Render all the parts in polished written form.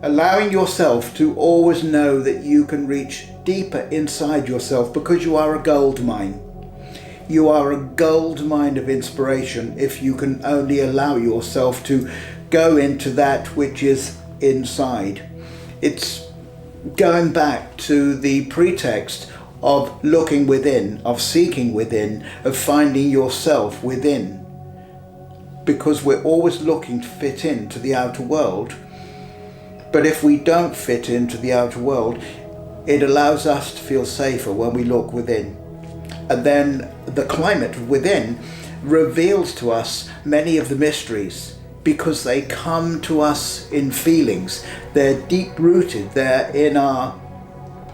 Allowing yourself to always know that you can reach deeper inside yourself, because you are a gold mine. You are a gold mine of inspiration if you can only allow yourself to go into that which is inside. It's going back to the pretext of looking within, of seeking within, of finding yourself within. Because we're always looking to fit into the outer world. But if we don't fit into the outer world, it allows us to feel safer when we look within. And then the climate within reveals to us many of the mysteries, because they come to us in feelings. They're deep rooted, they're in our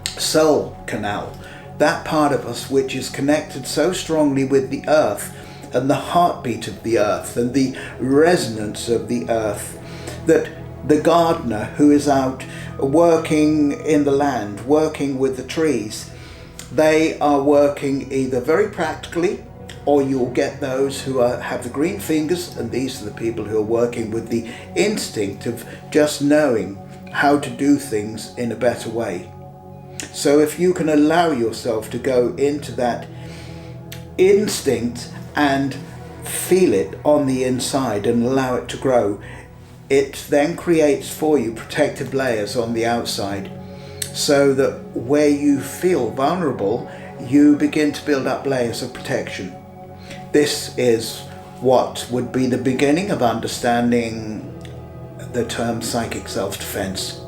soul canal, that part of us which is connected so strongly with the earth and the heartbeat of the earth and the resonance of the earth, that the gardener who is out working in the land, working with the trees, they are working either very practically, or you'll get those who have the green fingers, and these are the people who are working with the instinct of just knowing how to do things in a better way. So if you can allow yourself to go into that instinct and feel it on the inside and allow it to grow, it then creates for you protective layers on the outside, so that where you feel vulnerable, you begin to build up layers of protection. This is what would be the beginning of understanding the term psychic self-defense.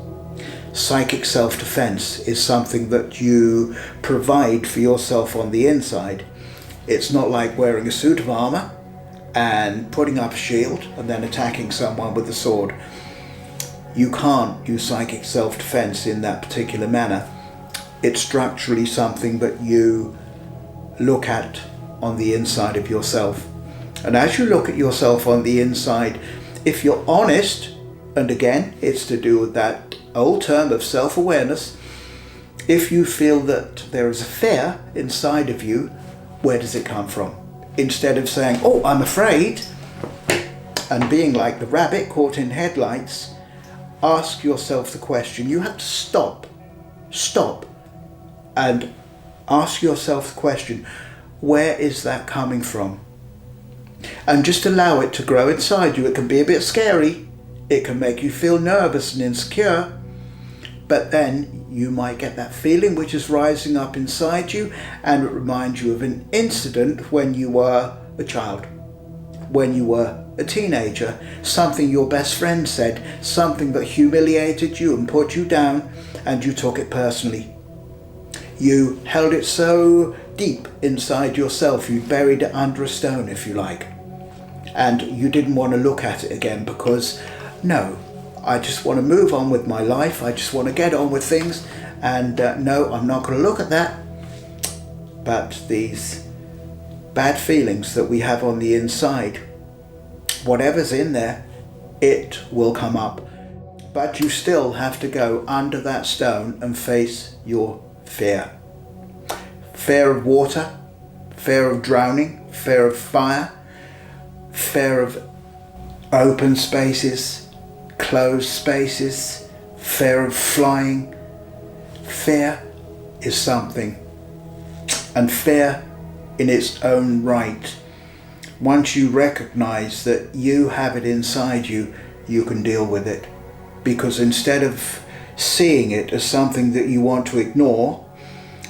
Psychic self-defense is something that you provide for yourself on the inside. It's not like wearing a suit of armor and putting up a shield and then attacking someone with a sword. You can't use psychic self-defense in that particular manner. It's structurally something that you look at on the inside of yourself. And as you look at yourself on the inside, if you're honest, and again, it's to do with that old term of self-awareness, if you feel that there is a fear inside of you, where does it come from? Instead of saying, oh, I'm afraid, and being like the rabbit caught in headlights, ask yourself the question. You have to stop, and ask yourself the question, where is that coming from? And just allow it to grow inside you. It can be a bit scary. It can make you feel nervous and insecure. But then you might get that feeling which is rising up inside you, and it reminds you of an incident when you were a child, when you were a teenager, something your best friend said, something that humiliated you and put you down, and you took it personally. You held it so deep inside yourself, you buried it under a stone, if you like, and you didn't want to look at it again because, no, I just want to move on with my life, I just want to get on with things, and no, I'm not going to look at that. But these bad feelings that we have on the inside, whatever's in there, it will come up. But you still have to go under that stone and face your fear. Fear of water, fear of drowning, fear of fire, fear of open spaces, closed spaces, fear of flying. Fear is something, and fear in its own right, once you recognize that you have it inside you, you can deal with it. Because instead of seeing it as something that you want to ignore,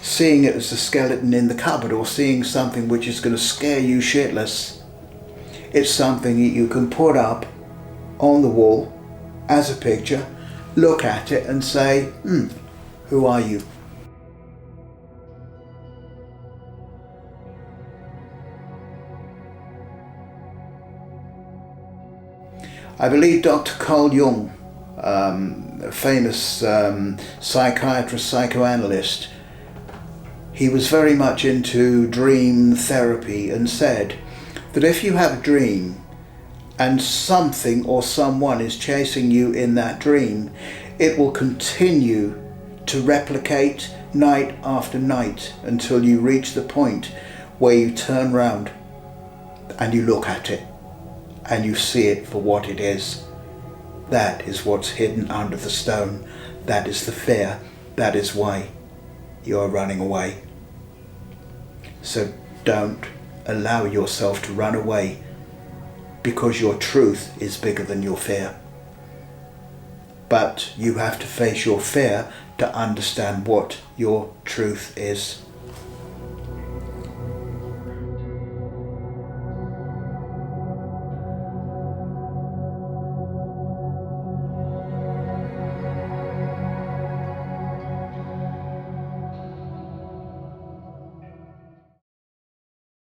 seeing it as a skeleton in the cupboard, or seeing something which is going to scare you shitless, it's something that you can put up on the wall as a picture, look at it and say, who are you? I believe Dr. Carl Jung, a famous psychiatrist, psychoanalyst, he was very much into dream therapy and said that if you have a dream and something or someone is chasing you in that dream, it will continue to replicate night after night until you reach the point where you turn round and you look at it and you see it for what it is. That is what's hidden under the stone. That is the fear. That is why you are running away. So don't allow yourself to run away, because your truth is bigger than your fear. But you have to face your fear to understand what your truth is.